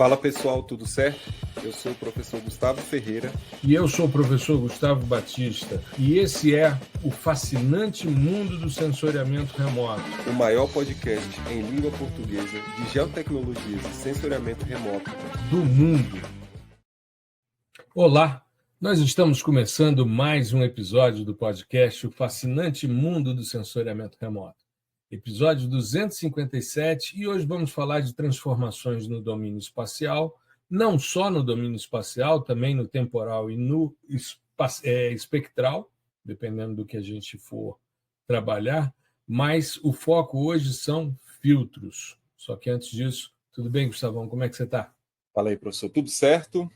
Fala pessoal, tudo certo? Eu sou o professor Gustavo Ferreira. E eu sou o professor Gustavo Batista. E esse é o fascinante mundo do sensoriamento remoto. O maior podcast em língua portuguesa de geotecnologias e sensoriamento remoto do mundo. Olá, nós estamos começando mais um episódio do podcast O Fascinante Mundo do Sensoriamento Remoto. Episódio 257, e hoje vamos falar de transformações no domínio espacial, não só no domínio espacial, também no temporal e no espectral, dependendo do que a gente for trabalhar, mas o foco hoje são filtros. Só que antes disso, tudo bem, Gustavão? Como é que você está? Fala aí, professor, tudo certo?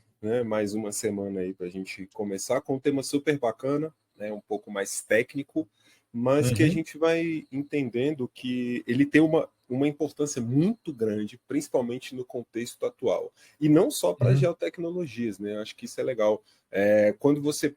Mais uma semana aí para a gente começar com um tema super bacana, um pouco mais técnico, mas que a gente vai entendendo que ele tem uma importância muito grande, principalmente no contexto atual. E não só para geotecnologias, né? Acho que isso é legal. Quando você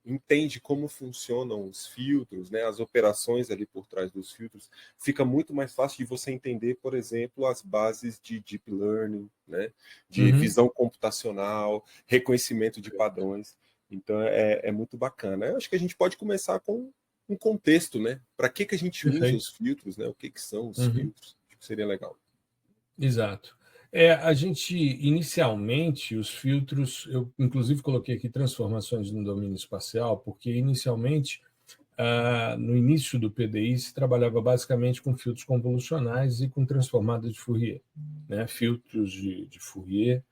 entende como funcionam os filtros, né, as operações ali por trás dos filtros, fica muito mais fácil de você entender, por exemplo, as bases de Deep Learning, né, de visão computacional, reconhecimento de padrões. Então, é muito bacana. Eu acho que a gente pode começar com um contexto, né? Para que a gente usa os filtros, né? O que são os filtros? Acho que seria legal. Exato. A gente, inicialmente, os filtros, eu inclusive coloquei aqui transformações no domínio espacial, porque inicialmente, no início do PDI, se trabalhava basicamente com filtros convolucionais e com transformada de Fourier, né? Filtros de Fourier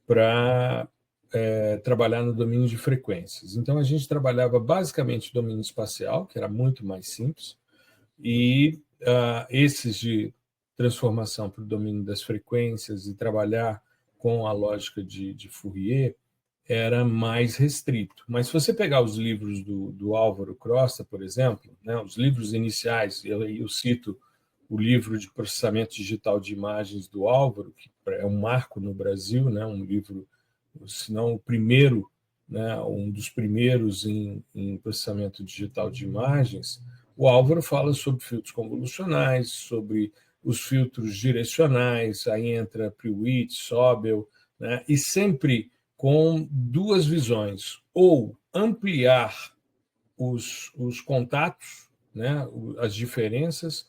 para trabalhar no domínio de frequências. Então, a gente trabalhava basicamente o domínio espacial, que era muito mais simples, e esses de transformação para o domínio das frequências e trabalhar com a lógica de Fourier era mais restrito. Mas se você pegar os livros do Álvaro Crosta, por exemplo, né, os livros iniciais, eu cito o livro de processamento digital de imagens do Álvaro, que é um marco no Brasil, né, um livro, se não o primeiro, né, um dos primeiros em processamento digital de imagens. O Álvaro fala sobre filtros convolucionais, sobre os filtros direcionais, aí entra Prewitt, Sobel, né, e sempre com duas visões: ou ampliar os contatos, né, as diferenças,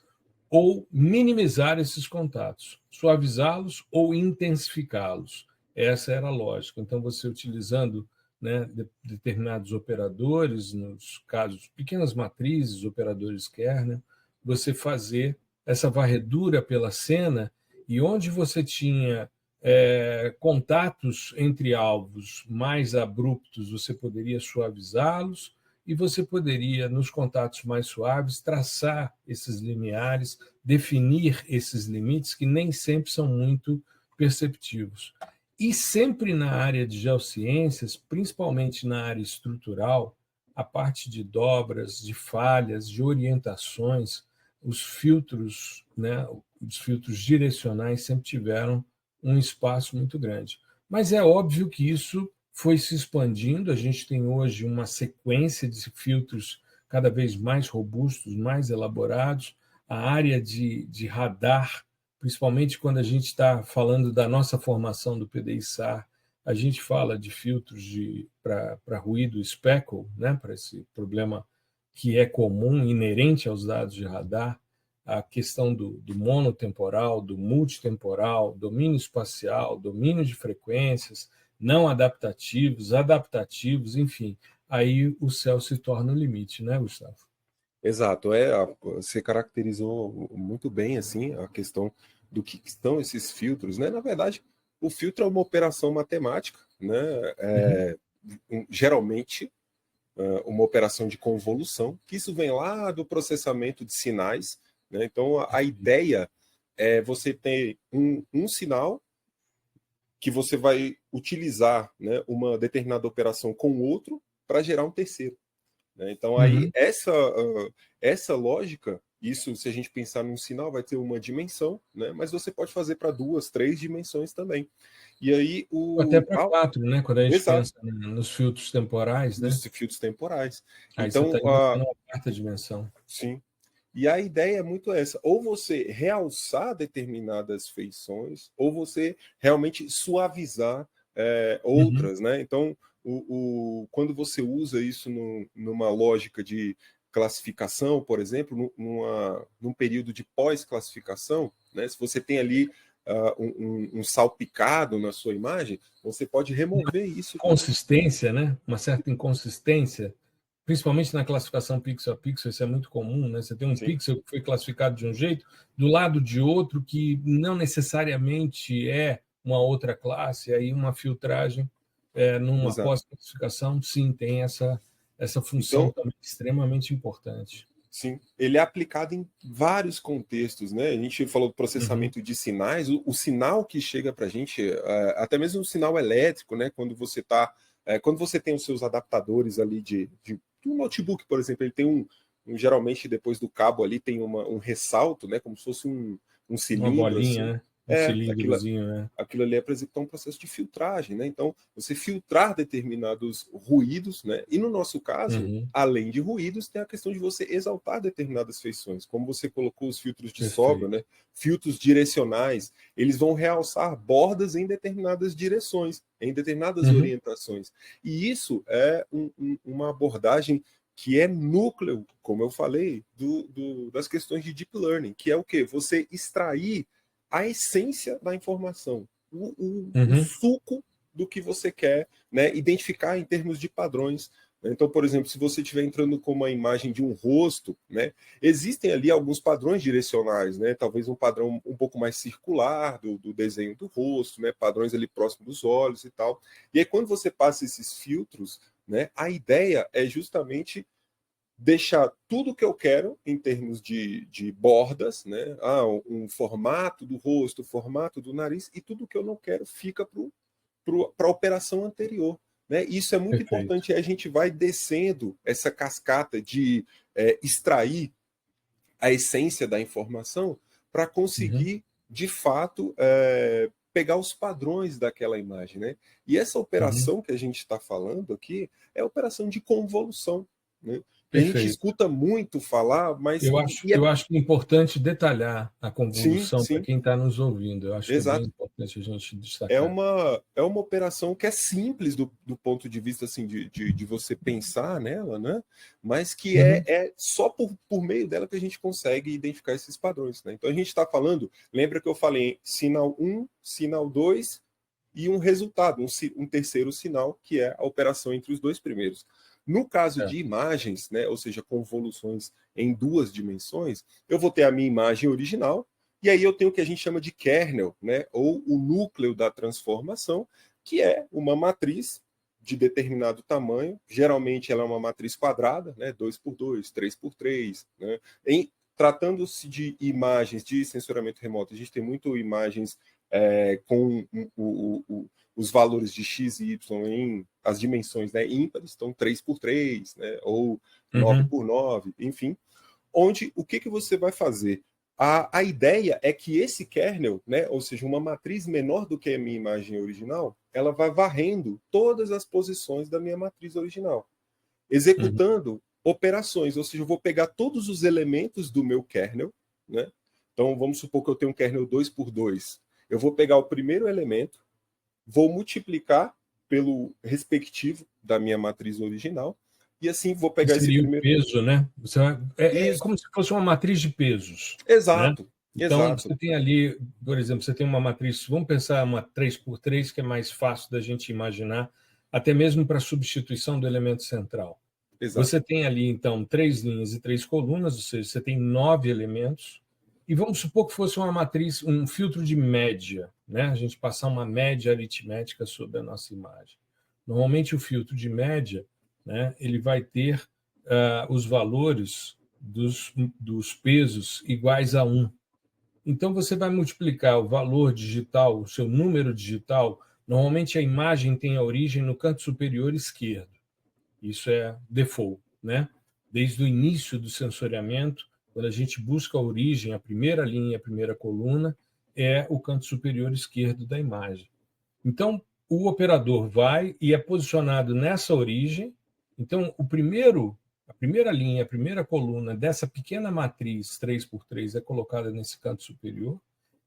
ou minimizar esses contatos, suavizá-los ou intensificá-los. Essa era a lógica. Então, você utilizando, né, determinados operadores, nos casos, pequenas matrizes, operadores Kernel, você fazer essa varredura pela cena, e onde você tinha contatos entre alvos mais abruptos, você poderia suavizá-los, e você poderia, nos contatos mais suaves, traçar esses limiares, definir esses limites que nem sempre são muito perceptivos. E sempre na área de geociências, principalmente na área estrutural, a parte de dobras, de falhas, de orientações, os filtros, né, os filtros direcionais sempre tiveram um espaço muito grande. Mas é óbvio que isso foi se expandindo, a gente tem hoje uma sequência de filtros cada vez mais robustos, mais elaborados. A área de radar, principalmente quando a gente está falando da nossa formação do PDI-SAR, a gente fala de filtros para ruído speckle, né, para esse problema que é comum, inerente aos dados de radar, a questão do monotemporal, do multitemporal, domínio espacial, domínio de frequências, não adaptativos, adaptativos, enfim, aí o céu se torna o limite, né, Gustavo? Exato, você caracterizou muito bem assim a questão do que estão esses filtros, né? Na verdade, o filtro é uma operação matemática, né? Geralmente uma operação de convolução, que isso vem lá do processamento de sinais, né? Então a ideia é você ter um sinal que você vai utilizar, né, uma determinada operação com outro para gerar um terceiro. Né? Então, aí, essa lógica, isso, se a gente pensar num sinal, vai ter uma dimensão, né? Mas você pode fazer para 2, 3 dimensões também. E aí, Até para 4, né? Quando a gente Exato. pensa nos filtros temporais, né? Nos filtros temporais. Aí você Então, está imaginando uma quarta dimensão. Sim. E a ideia é muito essa: ou você realçar determinadas feições, ou você realmente suavizar Uhum. outras, né? Então, quando você usa isso numa lógica de classificação, por exemplo, num período de pós-classificação, né? Se você tem ali um salpicado na sua imagem, você pode remover isso também. Consistência, né? Uma certa inconsistência, principalmente na classificação pixel a pixel, isso é muito comum, né? Você tem um Sim, pixel que foi classificado de um jeito, do lado de outro que não necessariamente é uma outra classe, aí uma filtragem numa exato. pós-classificação, sim, tem essa função Então, também extremamente importante. sim, ele é aplicado em vários contextos, né? A gente falou do Uhum. processamento de sinais, o sinal que chega para a gente, até mesmo o sinal elétrico, né? Quando você tem os seus adaptadores ali de um notebook, por exemplo, ele tem geralmente depois do cabo ali tem um ressalto, né? Como se fosse um Uma cilindro bolinha, assim. né? Um Aquilo, cilindrozinho, né? aquilo ali é para executar um processo de filtragem, né? Então, você filtrar determinados ruídos, né? E no nosso caso, Uhum. além de ruídos, tem a questão de você exaltar determinadas feições, como você colocou os filtros de sobra, Perfeito. né? Filtros direcionais, eles vão realçar bordas em determinadas direções, em determinadas Uhum. orientações. E isso é uma abordagem que é núcleo, como eu falei, das questões de deep learning, que é o quê? Você extrair a essência da informação, o Uhum. suco do que você quer, né, identificar em termos de padrões. Então, por exemplo, se você estiver entrando com uma imagem de um rosto, né, existem ali alguns padrões direcionais, né, talvez um padrão um pouco mais circular do desenho do rosto, né, padrões ali próximos dos olhos e tal. E aí, quando você passa esses filtros, né, a ideia é justamente deixar tudo que eu quero em termos de bordas, né? Um formato do rosto, formato do nariz, e tudo que eu não quero fica para a operação anterior. Né? Isso é muito Perfeito. importante. A gente vai descendo essa cascata de extrair a essência da informação para Uhum. conseguir, de fato, pegar os padrões daquela imagem. Né? E essa Uhum. operação que a gente está falando aqui é a operação de convolução. Né? Que a gente Perfeito. escuta muito falar, mas. Eu acho que é importante detalhar a Sim, convolução para sim, quem está nos ouvindo. Eu acho que é bem exato. importante a gente é destacar. uma operação que é simples do ponto de vista assim, de você pensar nela, né? Mas que Uhum. é só por meio dela que a gente consegue identificar esses padrões. Né? Então a gente está falando, lembra que eu falei sinal 1, sinal 2 e um resultado, um terceiro sinal, que é a operação entre os dois primeiros. No caso É. de imagens, né, ou seja, convoluções em duas dimensões, eu vou ter a minha imagem original, e aí eu tenho o que a gente chama de kernel, né, ou o núcleo da transformação, que é uma matriz de determinado tamanho. Geralmente ela é uma matriz quadrada, né, 2x2, 3x3. Né, tratando-se de imagens de sensoriamento remoto, a gente tem muito imagens com os valores de x e y em as dimensões, né, ímpares, então 3x3, né, ou 9x9, enfim, onde o que você vai fazer? A ideia é que esse kernel, né, ou seja, uma matriz menor do que a minha imagem original, ela vai varrendo todas as posições da minha matriz original, Uhum. executando operações, ou seja, eu vou pegar todos os elementos do meu kernel, né? Então, vamos supor que eu tenho um kernel 2x2. Eu vou pegar o primeiro elemento, vou multiplicar pelo respectivo da minha matriz original, e assim vou Que pegar esse seria o primeiro. peso, né? É Isso, como se fosse uma matriz de pesos, né? exato, Então, exato, você tem ali, por exemplo, você tem uma matriz, vamos pensar uma 3x3, que é mais fácil da gente imaginar, até mesmo para substituição do elemento central. exato. Você tem ali, então, 3 linhas e 3 colunas, ou seja, você tem 9 elementos, e vamos supor que fosse uma matriz, um filtro de média, né? A gente passar uma média aritmética sobre a nossa imagem. Normalmente, o filtro de média, né, ele vai ter os valores dos pesos iguais a 1. Então, você vai multiplicar o valor digital, o seu número digital. Normalmente, a imagem tem a origem no canto superior esquerdo. Isso é default, né? Desde o início do sensoriamento, quando a gente busca a origem, a primeira linha, a primeira coluna, é o canto superior esquerdo da imagem. Então, o operador vai e é posicionado nessa origem. Então, a primeira linha, a primeira coluna dessa pequena matriz 3x3 é colocada nesse canto superior,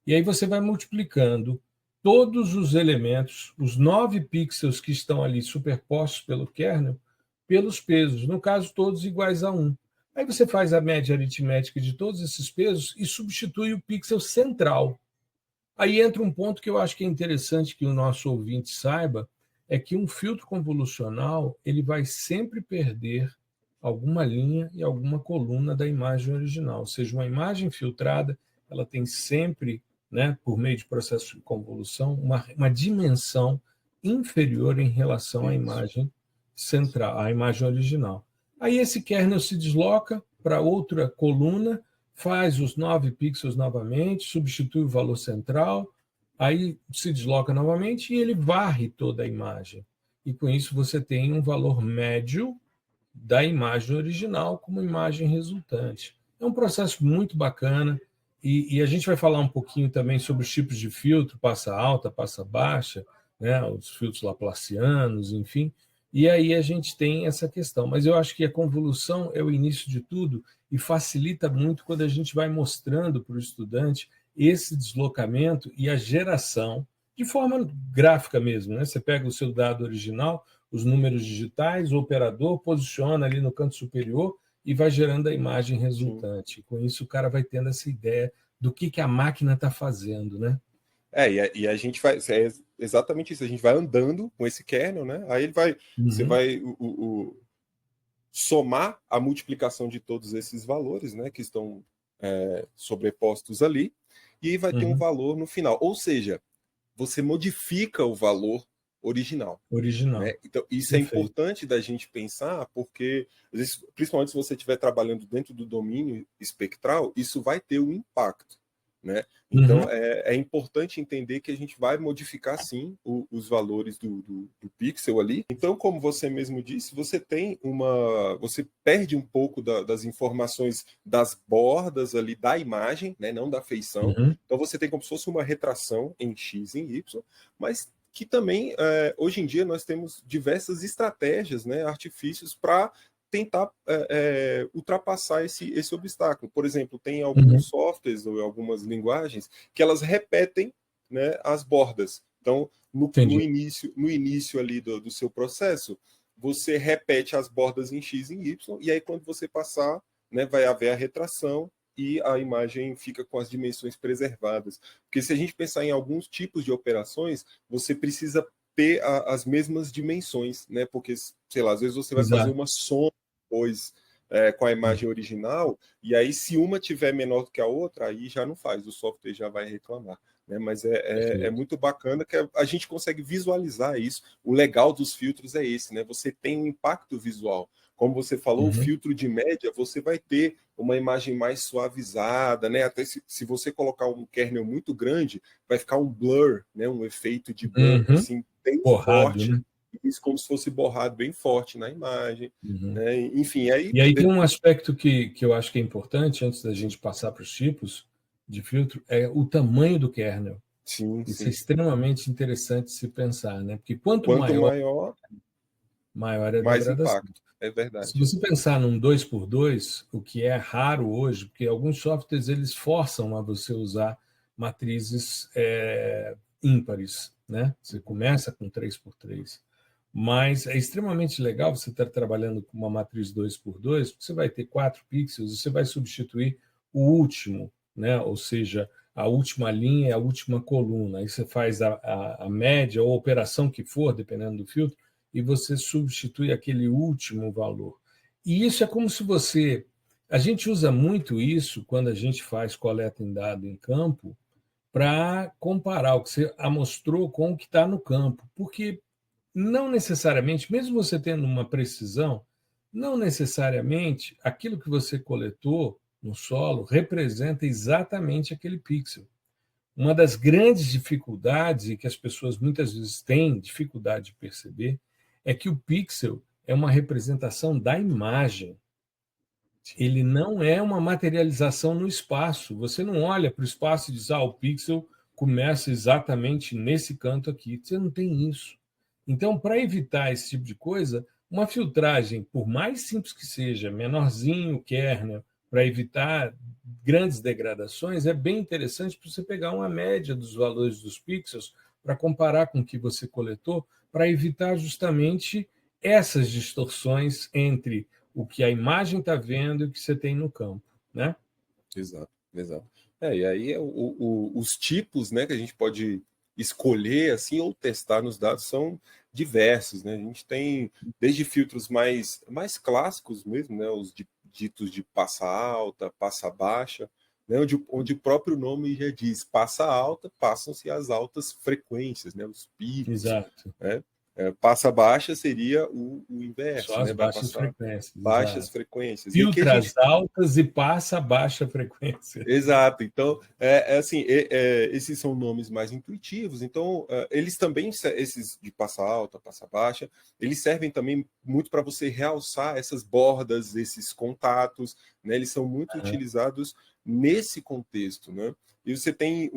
e aí você vai multiplicando todos os elementos, os 9 pixels que estão ali superpostos pelo kernel, pelos pesos, no caso, todos iguais a 1. Aí você faz a média aritmética de todos esses pesos e substitui o pixel central. Aí entra um ponto que eu acho que é interessante que o nosso ouvinte saiba, é que um filtro convolucional ele vai sempre perder alguma linha e alguma coluna da imagem original. Ou seja, uma imagem filtrada ela tem sempre, né, por meio de processo de convolução, uma dimensão inferior em relação à imagem central, à imagem original. Aí esse kernel se desloca para outra coluna, faz os 9 pixels novamente, substitui o valor central, aí se desloca novamente e ele varre toda a imagem. E com isso você tem um valor médio da imagem original como imagem resultante. É um processo muito bacana e a gente vai falar um pouquinho também sobre os tipos de filtro, passa alta, passa baixa, né, os filtros laplacianos, enfim. E aí a gente tem essa questão. Mas eu acho que a convolução é o início de tudo e facilita muito quando a gente vai mostrando para o estudante esse deslocamento e a geração de forma gráfica mesmo, né? Você pega o seu dado original, os números digitais, o operador posiciona ali no canto superior e vai gerando a imagem resultante. Sim. Com isso, o cara vai tendo essa ideia do que a máquina está fazendo, né? E a gente vai... É exatamente isso. A gente vai andando com esse kernel, né? Aí ele vai... Você vai somar a multiplicação de todos esses valores, né? Que estão sobrepostos ali. E aí vai ter um valor no final. Ou seja, você modifica o valor original. Né? Então, isso é importante da gente pensar, porque, às vezes, principalmente se você estiver trabalhando dentro do domínio espectral, isso vai ter um impacto. Né? Então, é importante entender que a gente vai modificar, sim, os valores do pixel ali. Então, como você mesmo disse, você tem você perde um pouco das informações das bordas ali da imagem, né? Não da feição. Então, você tem como se fosse uma retração em X e em Y, mas que também, hoje em dia, nós temos diversas estratégias, né, artifícios para tentar ultrapassar esse obstáculo. Por exemplo, tem alguns softwares ou algumas linguagens que elas repetem, né, as bordas. Então, no início ali do seu processo, você repete as bordas em X e em Y, e aí quando você passar, né, vai haver a retração, e a imagem fica com as dimensões preservadas. Porque se a gente pensar em alguns tipos de operações, você precisa ter as mesmas dimensões, né? Porque, sei lá, às vezes você vai fazer uma soma depois com a imagem original, e aí se uma tiver menor do que a outra, aí já não faz, o software já vai reclamar. Né? Mas é muito bacana que a gente consegue visualizar isso. O legal dos filtros é esse, né? Você tem um impacto visual. Como você falou, o filtro de média, você vai ter uma imagem mais suavizada, né? Até se você colocar um kernel muito grande, vai ficar um blur, né? Um efeito de blur assim, bem forte, né? Isso como se fosse borrado bem forte na imagem. Né? Enfim, aí... E aí tem um aspecto que eu acho que é importante, antes da gente passar para os tipos de filtro, é o tamanho do kernel. Isso é extremamente interessante se pensar, né? Porque quanto maior é a degradação. Impacto. É verdade. Se você pensar num 2x2, o que é raro hoje, porque alguns softwares eles forçam a você usar matrizes ímpares, né? Você começa com 3x3, mas é extremamente legal você estar trabalhando com uma matriz 2x2, porque você vai ter 4 pixels e você vai substituir o último, né? Ou seja, a última linha, a última coluna. Aí você faz a média ou a operação que for, dependendo do filtro, e você substitui aquele último valor. E isso é como se você... A gente usa muito isso quando a gente faz coleta em dado em campo para comparar o que você amostrou com o que está no campo. Porque não necessariamente, mesmo você tendo uma precisão, não necessariamente aquilo que você coletou no solo representa exatamente aquele pixel. Uma das grandes dificuldades, e que as pessoas muitas vezes têm dificuldade de perceber, é que o pixel é uma representação da imagem. Ele não é uma materialização no espaço. Você não olha para o espaço e diz, o pixel começa exatamente nesse canto aqui. Você não tem isso. Então, para evitar esse tipo de coisa, Uma filtragem, por mais simples que seja, menorzinho o kernel, para evitar grandes degradações, é bem interessante para você pegar uma média dos valores dos pixels para comparar com o que você coletou, para evitar justamente essas distorções entre o que a imagem está vendo e o que você tem no campo, né? Exato, exato. E aí os tipos, né, que a gente pode escolher assim ou testar nos dados são diversos, né? A gente tem desde filtros mais clássicos mesmo, né, ditos de passa alta, passa baixa, né, onde o próprio nome já diz, passa alta, passam-se as altas frequências, né, os picos, Exato. né? Passa baixa seria o inverso, Só as né? Vai baixas passar frequências, baixas exato. frequências. E aqui a Filtra gente as altas e passa a baixa frequência. exato, então assim, esses são nomes mais intuitivos, então eles também, esses de passa alta, passa baixa, eles servem também muito para você realçar essas bordas, esses contatos, né? Eles são muito utilizados nesse contexto, né? E você tem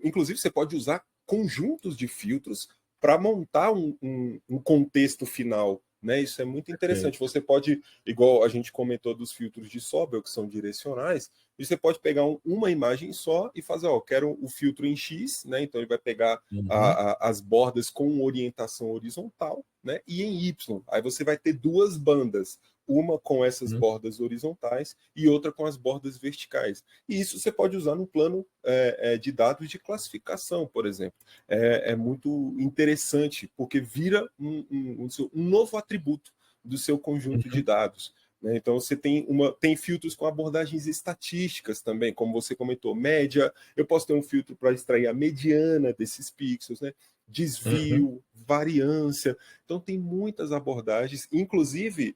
inclusive você pode usar conjuntos de filtros para montar um contexto final, né? Isso é muito interessante. Perfeito. Você pode, igual a gente comentou dos filtros de Sobel, que são direcionais, e você pode pegar uma imagem só e fazer, ó, quero o filtro em X, né? Então ele vai pegar as bordas com orientação horizontal, né? E em Y. Aí você vai ter duas bandas, uma com essas bordas horizontais e outra com as bordas verticais. E isso você pode usar no plano de dados de classificação, por exemplo. É muito interessante, porque vira um novo atributo do seu conjunto de dados. Né? Então, você tem filtros com abordagens estatísticas também, como você comentou, média. Eu posso ter um filtro para extrair a mediana desses pixels, né? Desvio, variância. Então, tem muitas abordagens, inclusive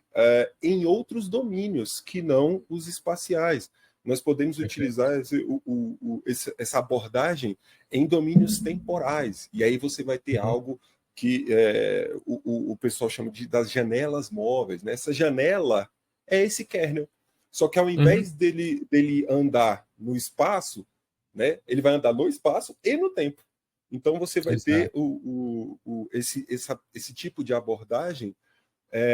em outros domínios que não os espaciais. Nós podemos utilizar essa abordagem em domínios temporais. E aí você vai ter algo que o pessoal chama das janelas móveis. Né? Essa janela é esse kernel. Só que ao invés dele andar no espaço, né, ele vai andar no espaço e no tempo. Então você vai ter esse tipo de abordagem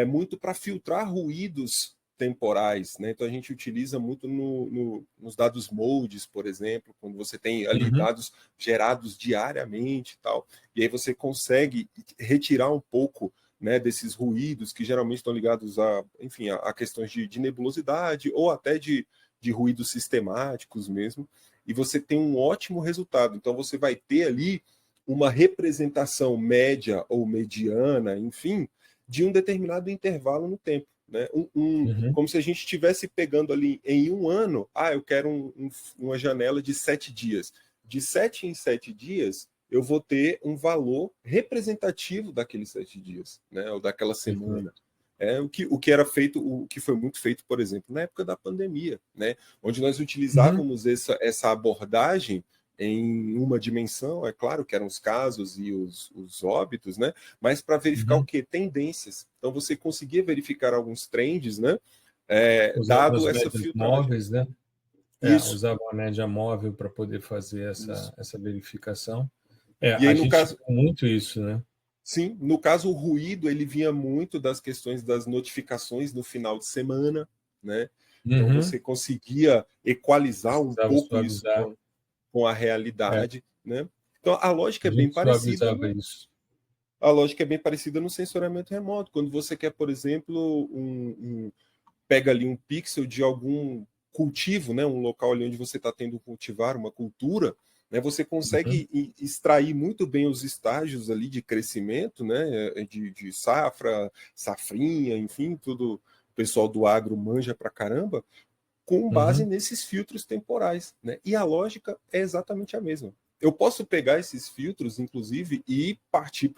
muito para filtrar ruídos temporais, né? Então a gente utiliza muito nos dados modes, por exemplo, quando você tem ali dados gerados diariamente e tal, e aí você consegue retirar um pouco, né, desses ruídos que geralmente estão ligados enfim, a questões de nebulosidade ou até de ruídos sistemáticos mesmo, e você tem um ótimo resultado. Então você vai ter ali uma representação média ou mediana, enfim, de um determinado intervalo no tempo. Né? Como se a gente estivesse pegando ali em um ano, eu quero uma janela de 7 dias. De 7 em 7 dias, eu vou ter um valor representativo daqueles 7 dias, né? Ou daquela semana. O que era feito, o que foi muito feito, por exemplo, na época da pandemia, né? Onde nós utilizávamos essa abordagem em uma dimensão, é claro que eram os casos e os óbitos, né? Mas para verificar o quê? Tendências. Então você conseguia verificar alguns trends, né? Usava Dado as essa médias filtragem. móveis, né? Isso. Usava uma média móvel para poder fazer Isso. essa verificação. E A aí, no gente caso, viu muito isso, né? sim, no caso, o ruído ele vinha muito das questões das notificações no final de semana, né? Então você conseguia equalizar um Precisava pouco isso suavizar. com a realidade, né? Então a lógica A é bem gente parecida suavizava isso. A lógica é bem parecida no sensoramento remoto. Quando você quer, por exemplo, pega ali um pixel de algum cultivo, né, um local ali onde você está tendo um cultivar, uma cultura, né, você consegue extrair muito bem os estágios ali de crescimento, né, de safra, safrinha, enfim, tudo o pessoal do agro manja pra caramba, com base nesses filtros temporais. Né? E a lógica é exatamente a mesma. Eu posso pegar esses filtros, inclusive, e partir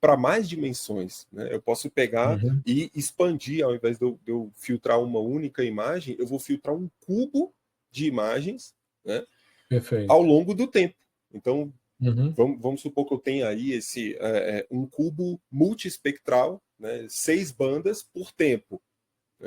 para mais dimensões. Né? Eu posso pegar e expandir, ao invés de eu filtrar uma única imagem, eu vou filtrar um cubo de imagens, né, ao Perfeito. longo do tempo. Então, vamos supor que eu tenha aí um cubo multiespectral, né, 6 bandas por tempo.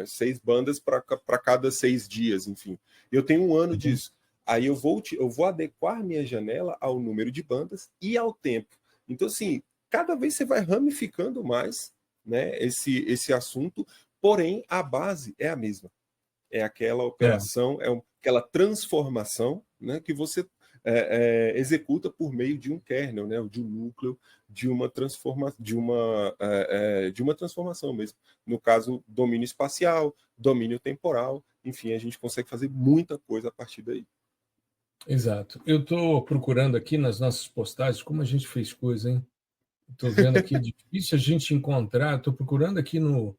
6 bandas para cada 6 dias, enfim. Eu tenho um ano disso. Aí eu vou adequar minha janela ao número de bandas e ao tempo. Então, assim, cada vez você vai ramificando mais, né, esse assunto, porém a base é a mesma. É aquela operação, aquela transformação, né, que você executa por meio de um kernel, né, de um núcleo, de uma transformação mesmo. No caso, domínio espacial, domínio temporal, enfim, a gente consegue fazer muita coisa a partir daí. Exato. Eu estou procurando aqui nas nossas postagens como a gente fez coisa, hein? Estou vendo aqui, é difícil a gente encontrar. Estou procurando aqui no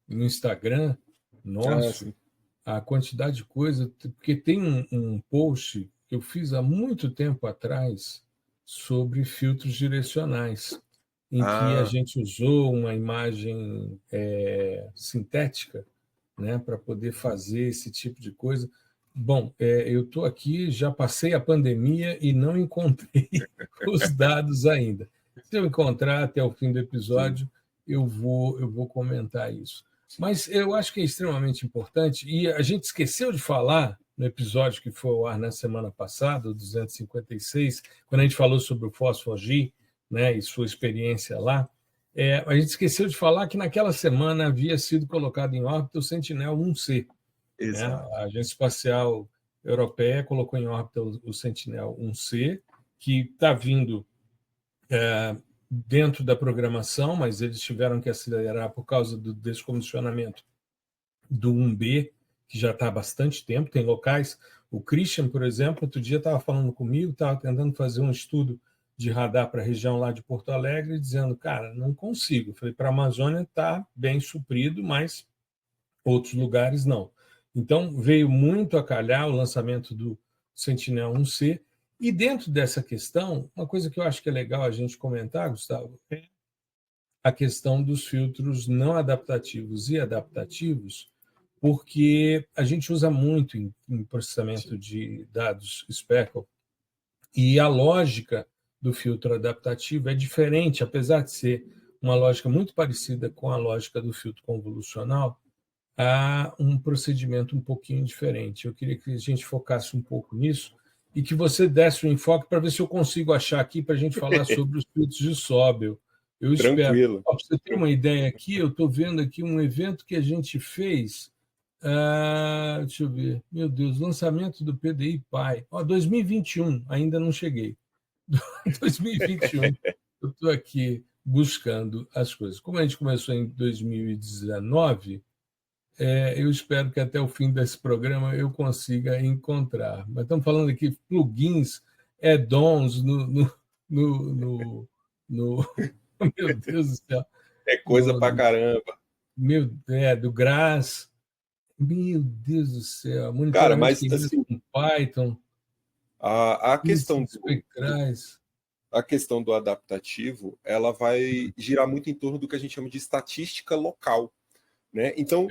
Instagram nosso a quantidade de coisa, porque tem um post que eu fiz há muito tempo atrás sobre filtros direcionais, em que a gente usou uma imagem sintética, né, para poder fazer esse tipo de coisa. Bom, eu estou aqui, já passei a pandemia e não encontrei os dados ainda. Se eu encontrar até o fim do episódio, eu vou comentar isso. Mas eu acho que é extremamente importante, e a gente esqueceu de falar no episódio que foi ao ar na semana passada, o 256, quando a gente falou sobre o Fósforo G, né, e sua experiência lá. A gente esqueceu de falar que naquela semana havia sido colocado em órbita o Sentinel-1C. Né? A Agência Espacial Europeia colocou em órbita o Sentinel-1C, que está vindo dentro da programação, mas eles tiveram que acelerar por causa do descomissionamento do 1B, que já está há bastante tempo. Tem locais. O Christian, por exemplo, outro dia estava falando comigo, estava tentando fazer um estudo de radar para a região lá de Porto Alegre, dizendo, cara, não consigo. Eu falei, para a Amazônia está bem suprido, mas outros lugares não. Então, veio muito a calhar o lançamento do Sentinel-1C. E dentro dessa questão, uma coisa que eu acho que é legal a gente comentar, Gustavo, é a questão dos filtros não adaptativos e adaptativos, porque a gente usa muito em processamento de dados Speckle, e a lógica do filtro adaptativo é diferente, apesar de ser uma lógica muito parecida com a lógica do filtro convolucional, há um procedimento um pouquinho diferente. Eu queria que a gente focasse um pouco nisso e que você desse um enfoque para ver se eu consigo achar aqui para a gente falar sobre os filtros de Sobel. Eu espero. Tranquilo. Para você ter uma ideia aqui, eu estou vendo aqui um evento que a gente fez. Deixa eu ver. Meu Deus, lançamento do PDI Pai. 2021, ainda não cheguei. 2021, eu estou aqui buscando as coisas. Como a gente começou em 2019, eu espero que até o fim desse programa eu consiga encontrar. Mas estamos falando aqui de plugins, add-ons no meu Deus do céu. É coisa pra caramba. Do Grass. Meu Deus do céu. Cara, Monitoramento mas assim, com Python. a questão espectrais. a questão do adaptativo, ela vai girar muito em torno do que a gente chama de estatística local, né? Então,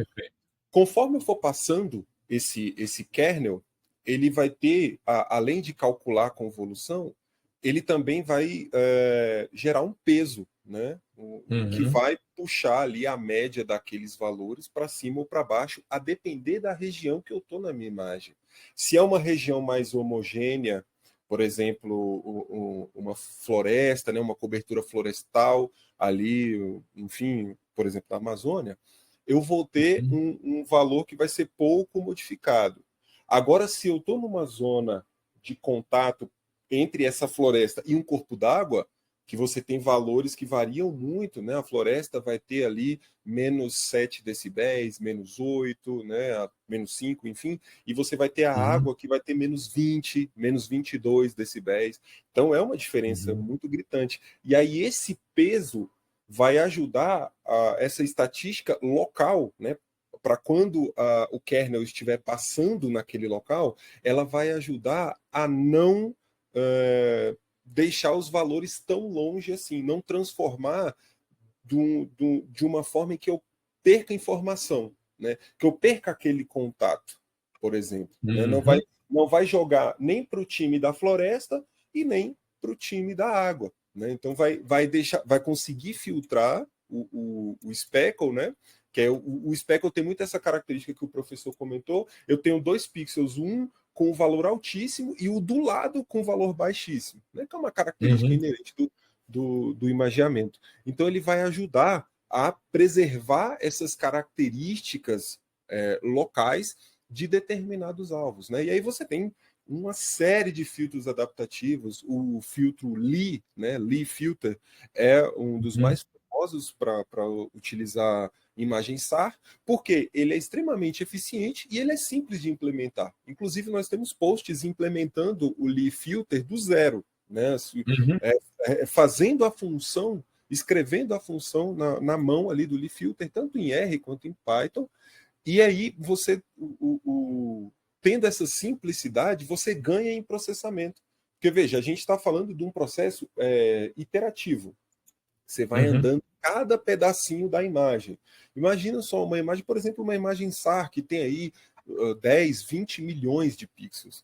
conforme eu for passando esse kernel, ele vai ter, além de calcular a convolução, ele também vai gerar um peso, né? Que vai puxar ali a média daqueles valores para cima ou para baixo, a depender da região que eu estou na minha imagem. Se é uma região mais homogênea, por exemplo, uma floresta, né, uma cobertura florestal ali, enfim, por exemplo, na Amazônia, eu vou ter um valor que vai ser pouco modificado. Agora, se eu estou numa zona de contato entre essa floresta e um corpo d'água, que você tem valores que variam muito, né? A floresta vai ter ali menos 7 decibéis, menos 8, né? Menos 5, enfim, e você vai ter a água que vai ter menos 20, menos 22 decibéis. Então é uma diferença muito gritante. E aí esse peso vai ajudar essa estatística local, né? Para quando o kernel estiver passando naquele local, ela vai ajudar a não deixar os valores tão longe assim, não transformar de uma forma em que eu perca informação, né? Que eu perca aquele contato, por exemplo. Né? Não vai jogar nem para o time da floresta e nem para o time da água. Né? Então vai conseguir filtrar o speckle, né? Que é o speckle tem muito essa característica que o professor comentou. Eu tenho 2 pixels, um com valor altíssimo e o do lado com valor baixíssimo, né? Que é uma característica inerente do imageamento. Então, ele vai ajudar a preservar essas características locais de determinados alvos, né? E aí você tem uma série de filtros adaptativos. O filtro Lee, né? Lee Filter, é um dos mais famosos para utilizar imagem SAR, porque ele é extremamente eficiente e ele é simples de implementar. Inclusive, nós temos posts implementando o Lee Filter do zero, né? Fazendo a função, escrevendo a função na mão ali do Lee Filter, tanto em R quanto em Python. E aí você, tendo essa simplicidade, você ganha em processamento. Porque, veja, a gente está falando de um processo iterativo. Você vai andando cada pedacinho da imagem. Imagina só uma imagem, por exemplo, uma imagem SAR que tem aí 10, 20 milhões de pixels.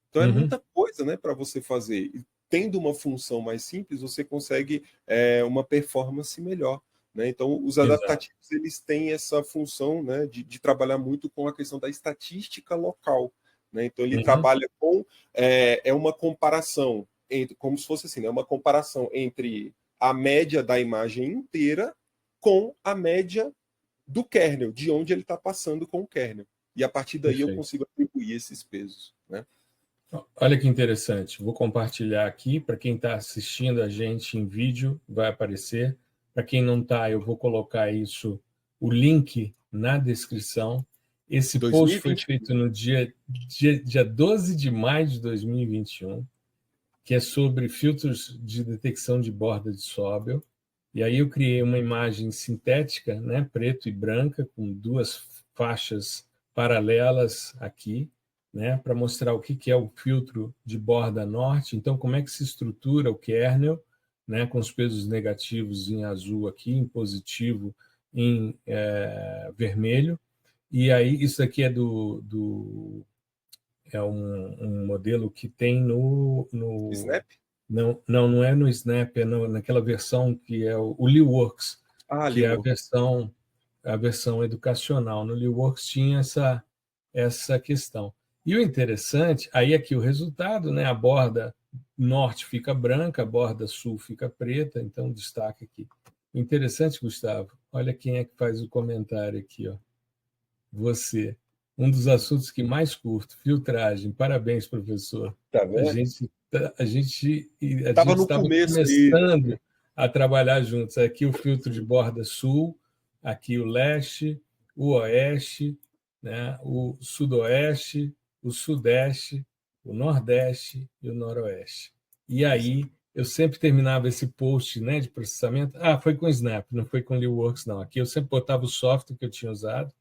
Então é muita coisa, né, para você fazer. E tendo uma função mais simples, você consegue uma performance melhor. Né? Então, os adaptativos eles têm essa função, né, de trabalhar muito com a questão da estatística local. Né? Então, ele trabalha com uma comparação, como se fosse assim, né, uma comparação entre a média da imagem inteira com a média do kernel, de onde ele está passando com o kernel. E a partir daí eu consigo atribuir esses pesos. Né? Olha que interessante. Vou compartilhar aqui. Para quem está assistindo a gente em vídeo, vai aparecer. Para quem não está, eu vou colocar o link na descrição. Esse 2021. Post foi feito no dia 12 de maio de 2021, que é sobre filtros de detecção de borda de Sobel. E aí eu criei uma imagem sintética, né, preto e branca, com duas faixas paralelas aqui, né, para mostrar o que é o filtro de borda norte. Então, como é que se estrutura o kernel, né, com os pesos negativos em azul aqui, em positivo em vermelho. E aí, isso aqui é é um modelo que tem no Snap? Não é no Snap, é naquela versão que é o LeeWorks, que é a versão educacional. No LeeWorks tinha essa questão. E o interessante, aí aqui o resultado, né? A borda norte fica branca, a borda sul fica preta, então destaque aqui. Interessante, Gustavo, olha quem é que faz o comentário aqui, ó. Você. Um dos assuntos que mais curto, filtragem. Parabéns, professor. Tá vendo? A gente estava começando a trabalhar juntos. Aqui o filtro de borda sul, aqui o leste, o oeste, né, o sudoeste, o sudeste, o nordeste e o noroeste. E aí eu sempre terminava esse post, né, de processamento. Foi com Snap, não foi com LeeWorks, não. Aqui eu sempre botava o software que eu tinha usado.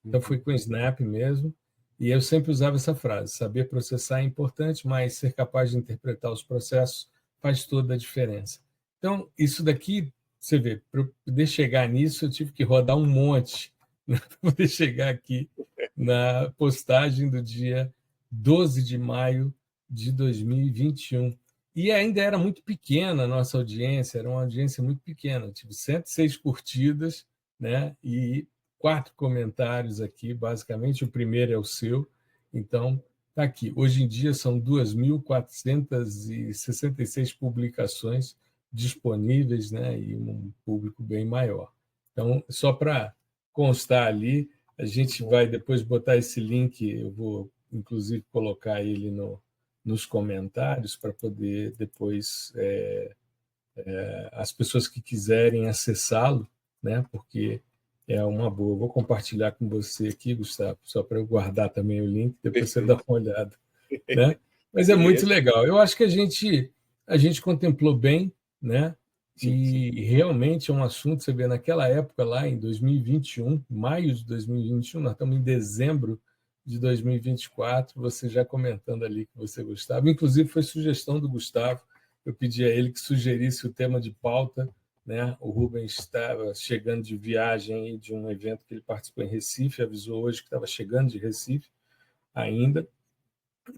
Então, foi com Snap mesmo. E eu sempre usava essa frase: saber processar é importante, mas ser capaz de interpretar os processos faz toda a diferença. Então, isso daqui, você vê, para eu poder chegar nisso, eu tive que rodar um monte, né, para poder chegar aqui na postagem do dia 12 de maio de 2021. E ainda era muito pequena a nossa audiência, era uma audiência muito pequena. Eu tive 106 curtidas, né, e 4 comentários aqui, basicamente. O primeiro é o seu. Então, está aqui. Hoje em dia são 2.466 publicações disponíveis, né, e um público bem maior. Então, só para constar ali, a gente vai depois botar esse link, eu vou, inclusive, colocar ele nos comentários para poder depois as pessoas que quiserem acessá-lo, né, porque é uma boa. Vou compartilhar com você aqui, Gustavo, só para eu guardar também o link, depois você dá uma olhada. Né? Mas é muito legal. Eu acho que a gente contemplou bem, né? E realmente é um assunto, você vê, naquela época lá, em 2021, maio de 2021, nós estamos em dezembro de 2024, você já comentando ali que você gostava. Inclusive, foi sugestão do Gustavo, eu pedi a ele que sugerisse o tema de pauta, né? O Rubens estava chegando de viagem de um evento que ele participou em Recife, avisou hoje que estava chegando de Recife ainda,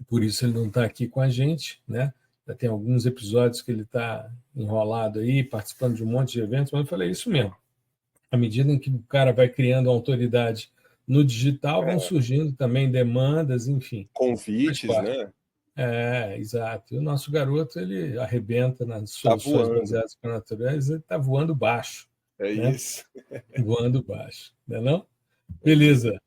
por isso ele não está aqui com a gente, né? Já tem alguns episódios que ele está enrolado aí, participando de um monte de eventos, mas eu falei isso mesmo. À medida em que o cara vai criando autoridade no digital, vão surgindo também demandas, enfim. Convites, né? Exato. E o nosso garoto, ele arrebenta nas Tá soluções voando. baseadas na natureza, ele está voando baixo. É Né? isso. Voando baixo, não é não? É isso. Beleza.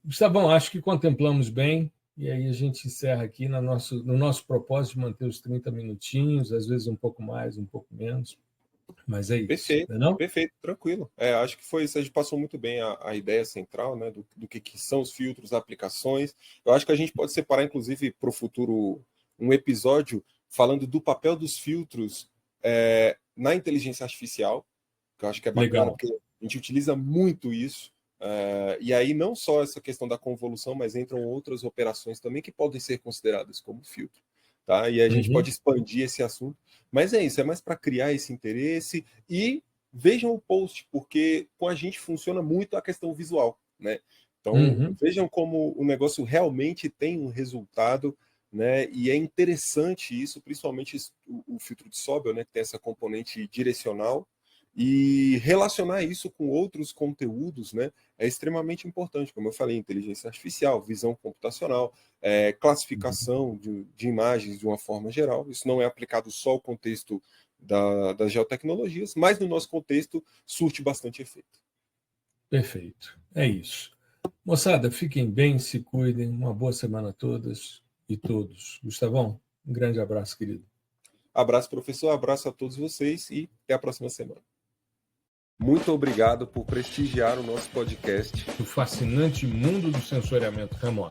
Gustavão, acho que contemplamos bem, e aí a gente encerra aqui no nosso propósito de manter os 30 minutinhos, às vezes um pouco mais, um pouco menos, mas é isso, Perfeito, não é não? perfeito, tranquilo. Acho que foi isso, a gente passou muito bem a ideia central, né, do que são os filtros, aplicações. Eu acho que a gente pode separar, inclusive, para o futuro, um episódio falando do papel dos filtros na inteligência artificial, que eu acho que é bacana, Legal. porque a gente utiliza muito isso. E aí não só essa questão da convolução, mas entram outras operações também que podem ser consideradas como filtro. Tá? E a gente pode expandir esse assunto. Mas é isso, é mais para criar esse interesse. E vejam o post, porque com a gente funciona muito a questão visual. Né? Então, vejam como o negócio realmente tem um resultado, né? E é interessante isso, principalmente o filtro de Sobel, né? Que tem essa componente direcional. E relacionar isso com outros conteúdos, né, é extremamente importante, como eu falei, inteligência artificial, visão computacional, classificação de imagens de uma forma geral. Isso não é aplicado só ao contexto das geotecnologias, mas no nosso contexto surte bastante efeito. Perfeito, é isso. Moçada, fiquem bem, se cuidem, uma boa semana a todas e todos. Gustavão, um grande abraço, querido. Abraço, professor, abraço a todos vocês e até a próxima semana. Muito obrigado por prestigiar o nosso podcast. O fascinante mundo do sensoriamento remoto.